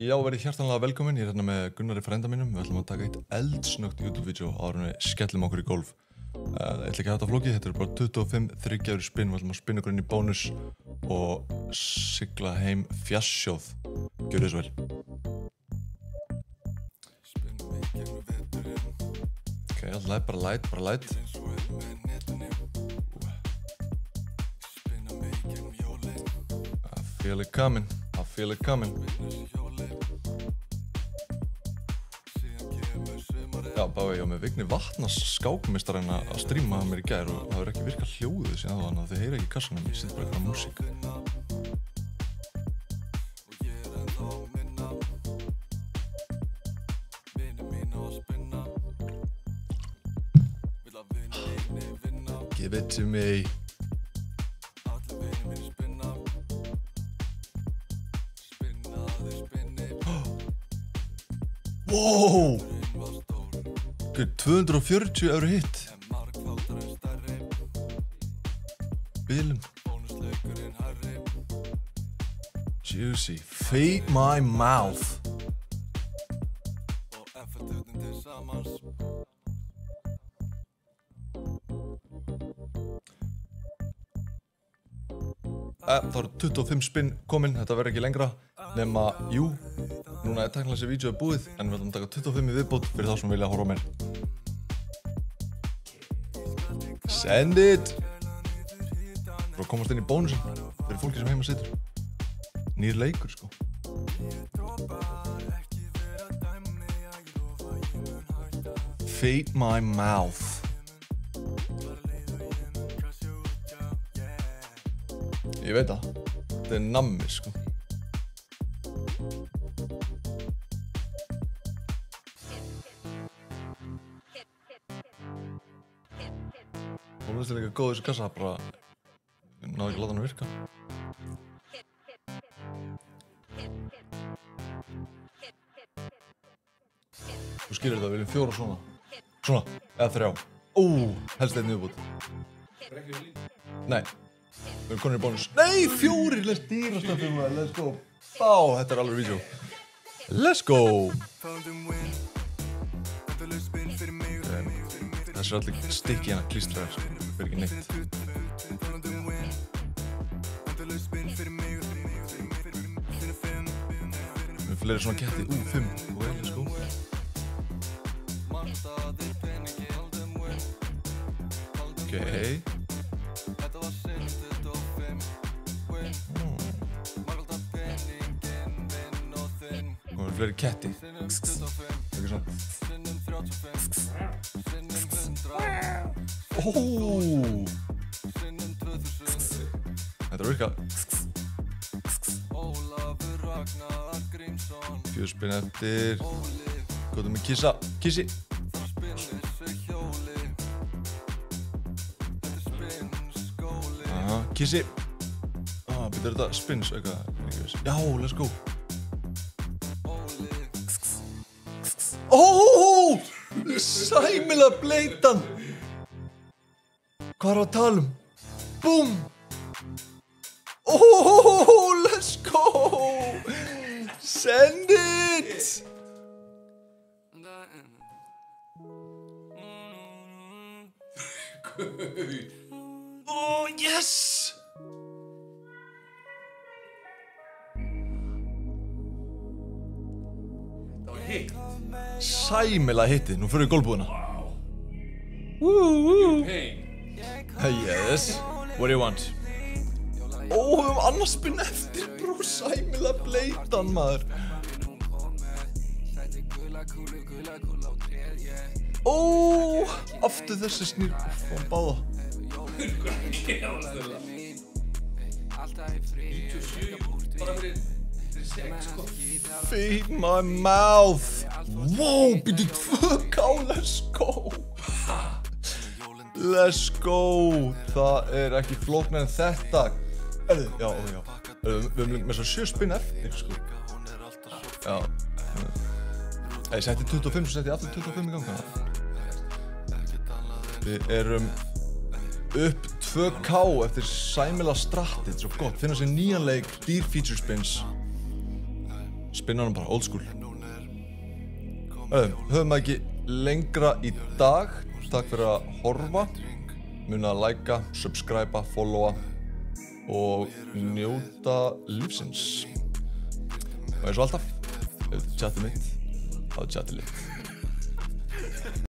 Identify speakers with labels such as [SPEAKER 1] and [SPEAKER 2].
[SPEAKER 1] Já, verið hjartanlega velkomin, ég hérna með Gunnari frænda mínum. Við ætlum að taka eitt eldsnögt YouTube-vídeó áður en við skellum okkur í golf. Það ætla ekki að þetta flókið, þetta bara 25 þriggjaður spinn. Við ætlum að spinna okkur inn í bónus og sigla heim fjassjóð. Gjörðu þessu vel. Ok, alltaf bara light. I feel it coming. Já, bæði ég á með Vigni Vatnas skákmeistarinn að stríma mér í gær og það verður ekki virkað hljóðið síðan þannig að þið heyra ekki í kassanum, ég sitt bara eitthvað músík. Give it to me. Wow! 240 € hitt. Bilum. Juicy. Feed my mouth. Það eru 25 spinn komin, þetta verður ekki lengra nema, jú, núna tæknilega þessi vídeo búið en við ætlum að taka 25 í viðbót fyrir þá sem vilja horfa á mér. Send it! Fyrir að komast inn í bónusin fyrir fólki sem heima situr. Nýr leikur, sko. Feed my mouth. Ég veit það. Þetta nammi, sko. Hún veist líka góð þessu kassa, bara náðu ekki að láta hann að virka. Þú skilur þetta, við viljum 4 svona. Svona, eða 3. Helst einn viðbót. Nei. Við erum konur í bónus. Nei, 4! Let's dýrasta fyrir maður, let's go. Þetta er alveg vídeo. Let's go! Þessi er allir stikki hérna klístraðar, sko. Það fyrir ekki neitt. Við fleiri svona ketti. 5. Let's go. Ok. Komum við fleiri ketti. Ekki svona. Þetta er að virka. 4 spinn eftir. Góðum við kissa. Kissi. Kissi. Býtur þetta spins eitthvað? Já, let's go. Sæmilega bleitan. Hvað er að tala um? Búm. Let's go. Send it. Yes. Sæmilega hittið, nú fyrir við golfbúðina. Yes. What do you want? Við höfum annars spinn eftir, brú, sæmilega bleitan, maður. Aftur þessi snýr, fórum báða. Feed my mouth. Wow, býtu 2K, let's go. Let's go. Það er ekki flóknar en þetta. Já. Við höfum með svo 7 spinn eftir, sko. Já. Ég setti 25, svo setti ég aftur 25 í ganga. Við erum upp 2K eftir sæmilega strattið, svo gott. Finna sér nýjan leik, dýr feature spins. Spinnan bara old school. Höfum ekki lengra í dag. Takk fyrir að horfa. Muna að likea, subscriba, followa og njóta lífsins. Og eins og alltaf, ef þú chatið mitt, þá chatið litt.